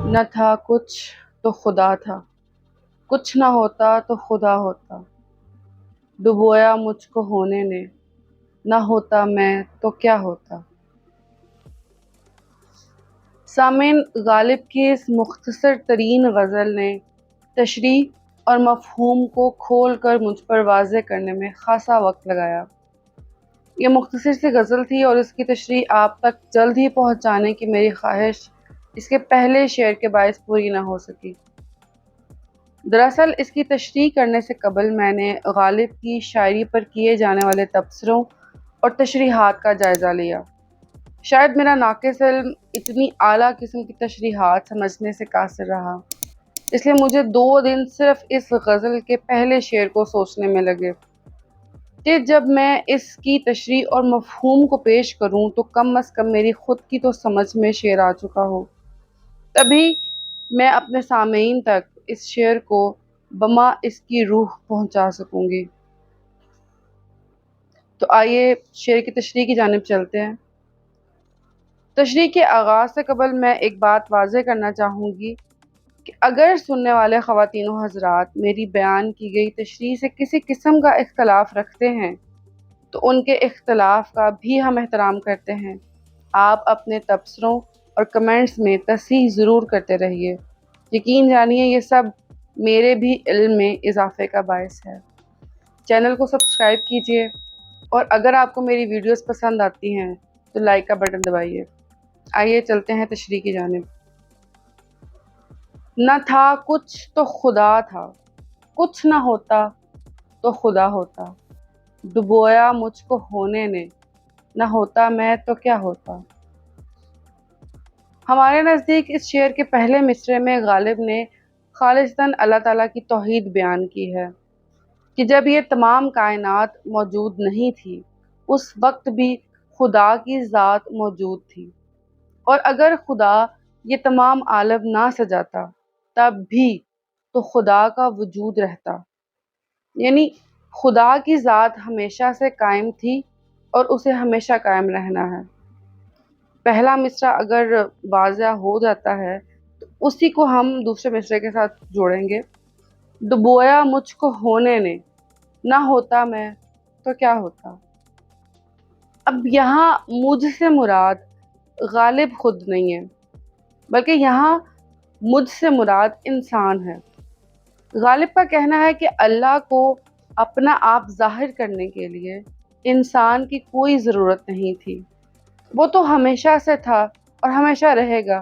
نہ تھا کچھ تو خدا تھا، کچھ نہ ہوتا تو خدا ہوتا، ڈبویا مجھ کو ہونے نے، نہ ہوتا میں تو کیا ہوتا۔ سامعین، غالب کی اس مختصر ترین غزل نے تشریح اور مفہوم کو کھول کر مجھ پر واضح کرنے میں خاصا وقت لگایا۔ یہ مختصر سی غزل تھی اور اس کی تشریح آپ تک جلد ہی پہنچانے کی میری خواہش اس کے پہلے شعر کے باعث پوری نہ ہو سکی۔ دراصل اس کی تشریح کرنے سے قبل میں نے غالب کی شاعری پر کیے جانے والے تبصروں اور تشریحات کا جائزہ لیا۔ شاید میرا ناقص علم اتنی اعلیٰ قسم کی تشریحات سمجھنے سے قاصر رہا، اس لیے مجھے 2 دن صرف اس غزل کے پہلے شعر کو سوچنے میں لگے کہ جب میں اس کی تشریح اور مفہوم کو پیش کروں تو کم از کم میری خود کی تو سمجھ میں شعر آ چکا ہو، تبھی میں اپنے سامعین تک اس شعر کو بما اس کی روح پہنچا سکوں گی۔ تو آئیے شعر کی تشریح کی جانب چلتے ہیں۔ تشریح کے آغاز سے قبل میں ایک بات واضح کرنا چاہوں گی کہ اگر سننے والے خواتین و حضرات میری بیان کی گئی تشریح سے کسی قسم کا اختلاف رکھتے ہیں تو ان کے اختلاف کا بھی ہم احترام کرتے ہیں۔ آپ اپنے تبصروں اور کمنٹس میں تصحیح ضرور کرتے رہیے، یقین جانیے یہ سب میرے بھی علم میں اضافے کا باعث ہے۔ چینل کو سبسکرائب کیجیے اور اگر آپ کو میری ویڈیوز پسند آتی ہیں تو لائک کا بٹن دبائیے۔ آئیے چلتے ہیں تشریح کی جانب۔ نہ تھا کچھ تو خدا تھا، کچھ نہ ہوتا تو خدا ہوتا، ڈبویا مجھ کو ہونے نے، نہ ہوتا میں تو کیا ہوتا۔ ہمارے نزدیک اس شعر کے پہلے مصرعے میں غالب نے خالصتاً اللہ تعالیٰ کی توحید بیان کی ہے کہ جب یہ تمام کائنات موجود نہیں تھی اس وقت بھی خدا کی ذات موجود تھی، اور اگر خدا یہ تمام عالم نہ سجاتا تب بھی تو خدا کا وجود رہتا، یعنی خدا کی ذات ہمیشہ سے قائم تھی اور اسے ہمیشہ قائم رہنا ہے۔ پہلا مصرعہ اگر واضح ہو جاتا ہے تو اسی کو ہم دوسرے مصرعے کے ساتھ جوڑیں گے۔ ڈبویا مجھ کو ہونے نے، نہ ہوتا میں تو کیا ہوتا۔ اب یہاں مجھ سے مراد غالب خود نہیں ہے، بلکہ یہاں مجھ سے مراد انسان ہے۔ غالب کا کہنا ہے کہ اللہ کو اپنا آپ ظاہر کرنے کے لیے انسان کی کوئی ضرورت نہیں تھی، وہ تو ہمیشہ سے تھا اور ہمیشہ رہے گا۔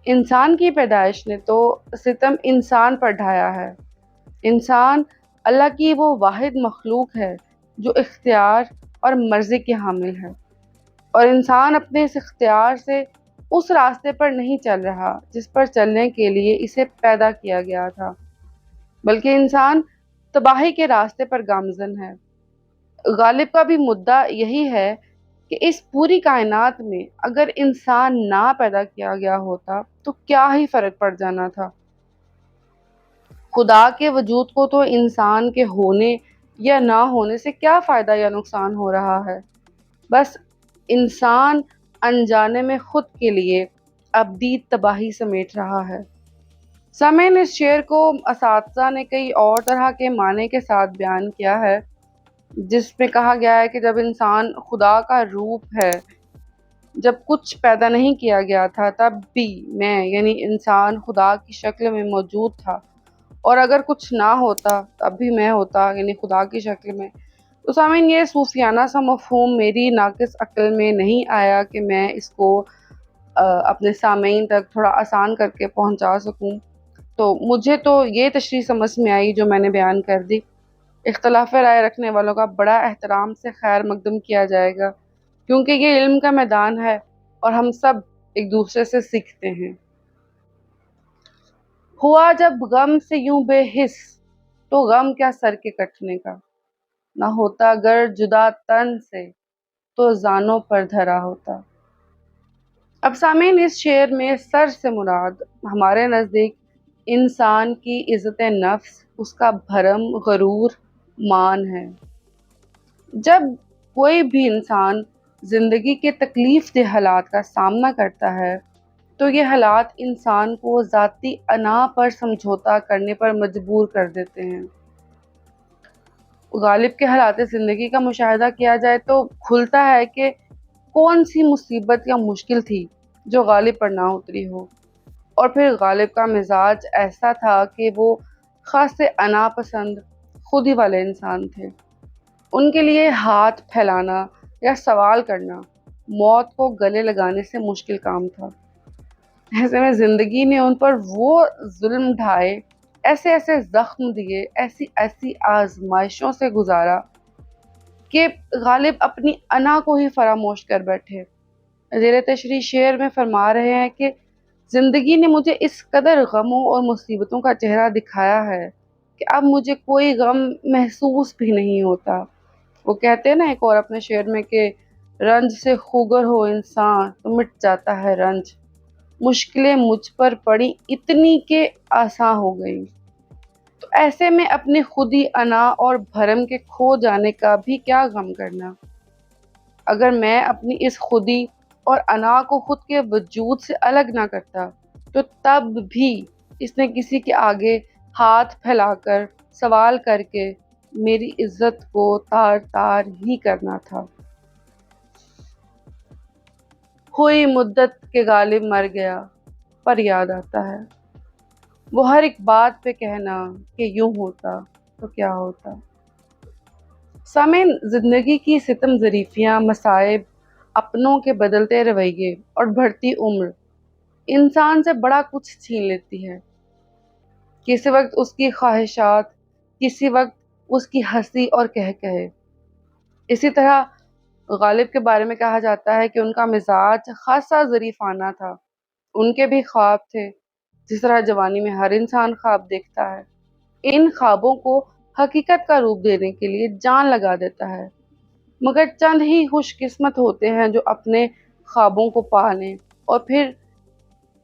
انسان کی پیدائش نے تو ستم انسان پر ڈھایا ہے۔ انسان اللہ کی وہ واحد مخلوق ہے جو اختیار اور مرضی کی حامل ہے، اور انسان اپنے اس اختیار سے اس راستے پر نہیں چل رہا جس پر چلنے کے لیے اسے پیدا کیا گیا تھا، بلکہ انسان تباہی کے راستے پر گامزن ہے۔ غالب کا بھی مدعا یہی ہے کہ اس پوری کائنات میں اگر انسان نہ پیدا کیا گیا ہوتا تو کیا ہی فرق پڑ جانا تھا۔ خدا کے وجود کو تو انسان کے ہونے یا نہ ہونے سے کیا فائدہ یا نقصان ہو رہا ہے، بس انسان انجانے میں خود کے لیے ابدی تباہی سمیٹ رہا ہے۔ سامعین، اس شعر کو اساتذہ نے کئی اور طرح کے معنی کے ساتھ بیان کیا ہے، جس میں کہا گیا ہے کہ جب انسان خدا کا روپ ہے، جب کچھ پیدا نہیں کیا گیا تھا تب بھی میں یعنی انسان خدا کی شکل میں موجود تھا، اور اگر کچھ نہ ہوتا تب بھی میں ہوتا یعنی خدا کی شکل میں۔ تو سامعین، یہ صوفیانہ سا مفہوم میری ناقص عقل میں نہیں آیا کہ میں اس کو اپنے سامعین تک تھوڑا آسان کر کے پہنچا سکوں، تو مجھے تو یہ تشریح سمجھ میں آئی جو میں نے بیان کر دی۔ اختلاف رائے رکھنے والوں کا بڑا احترام سے خیر مقدم کیا جائے گا، کیونکہ یہ علم کا میدان ہے اور ہم سب ایک دوسرے سے سیکھتے ہیں۔ ہوا جب غم سے یوں بے حس تو غم کیا سر کے کٹنے کا، نہ ہوتا گر جدا تن سے تو زانوں پر دھرا ہوتا۔ اب سامعین، اس شعر میں سر سے مراد ہمارے نزدیک انسان کی عزت نفس، اس کا بھرم، غرور، مان ہے۔ جب کوئی بھی انسان زندگی کے تکلیف دہ حالات کا سامنا کرتا ہے تو یہ حالات انسان کو ذاتی انا پر سمجھوتا کرنے پر مجبور کر دیتے ہیں۔ غالب کے حالات زندگی کا مشاہدہ کیا جائے تو کھلتا ہے کہ کون سی مصیبت یا مشکل تھی جو غالب پر نہ اتری ہو، اور پھر غالب کا مزاج ایسا تھا کہ وہ خاص انا پسند خودی والے انسان تھے۔ ان کے لیے ہاتھ پھیلانا یا سوال کرنا موت کو گلے لگانے سے مشکل کام تھا۔ ایسے میں زندگی نے ان پر وہ ظلم ڈھائے، ایسے ایسے زخم دیے، ایسی ایسی آزمائشوں سے گزارا کہ غالب اپنی انا کو ہی فراموش کر بیٹھے۔ زیر تشریح شعر میں فرما رہے ہیں کہ زندگی نے مجھے اس قدر غموں اور مصیبتوں کا چہرہ دکھایا ہے کہ اب مجھے کوئی غم محسوس بھی نہیں ہوتا۔ وہ کہتے ہیں نا ایک اور اپنے شعر میں کہ رنج سے خوگر ہو انسان تو مٹ جاتا ہے رنج، مشکلیں مجھ پر پڑی اتنی کہ آساں ہو گئی۔ تو ایسے میں اپنی خودی انا اور بھرم کے کھو جانے کا بھی کیا غم کرنا۔ اگر میں اپنی اس خودی اور انا کو خود کے وجود سے الگ نہ کرتا تو تب بھی اس نے کسی کے آگے ہاتھ پھیلا کر سوال کر کے میری عزت کو تار تار ہی کرنا تھا۔ ہوئی مدت کے غالب مر گیا پر یاد آتا ہے، وہ ہر ایک بات پہ کہنا کہ یوں ہوتا تو کیا ہوتا۔ سامعین، زندگی کی ستم ظریفیاں، مصائب، اپنوں کے بدلتے رویے اور بڑھتی عمر انسان سے بڑا کچھ چھین لیتی ہے۔ کسی وقت اس کی خواہشات، کسی وقت اس کی ہنسی اور کہے۔ اسی طرح غالب کے بارے میں کہا جاتا ہے کہ ان کا مزاج خاصا ظریفانہ تھا۔ ان کے بھی خواب تھے، جس طرح جوانی میں ہر انسان خواب دیکھتا ہے۔ ان خوابوں کو حقیقت کا روپ دینے کے لیے جان لگا دیتا ہے، مگر چند ہی خوش قسمت ہوتے ہیں جو اپنے خوابوں کو پالیں اور پھر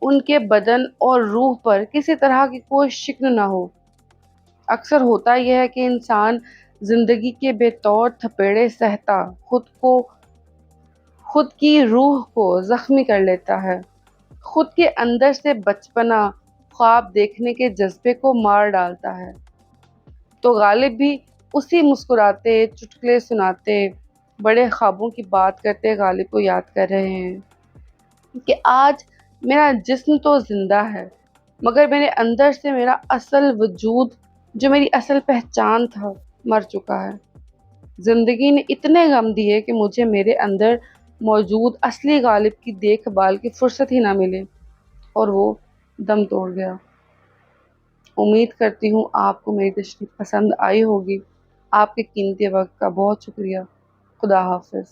ان کے بدن اور روح پر کسی طرح کی کوئی شکن نہ ہو۔ اکثر ہوتا یہ ہے کہ انسان زندگی کے بے طور تھپیڑے سہتا خود کی روح کو زخمی کر لیتا ہے، خود کے اندر سے بچپنا خواب دیکھنے کے جذبے کو مار ڈالتا ہے۔ تو غالب بھی اسی مسکراتے، چٹکلے سناتے، بڑے خوابوں کی بات کرتے غالب کو یاد کر رہے ہیں کہ آج میرا جسم تو زندہ ہے، مگر میرے اندر سے میرا اصل وجود، جو میری اصل پہچان تھا، مر چکا ہے۔ زندگی نے اتنے غم دیے کہ مجھے میرے اندر موجود اصلی غالب کی دیکھ بھال کی فرصت ہی نہ ملے اور وہ دم توڑ گیا۔ امید کرتی ہوں آپ کو میری تشریح پسند آئی ہوگی۔ آپ کے قیمتی وقت کا بہت شکریہ۔ خدا حافظ۔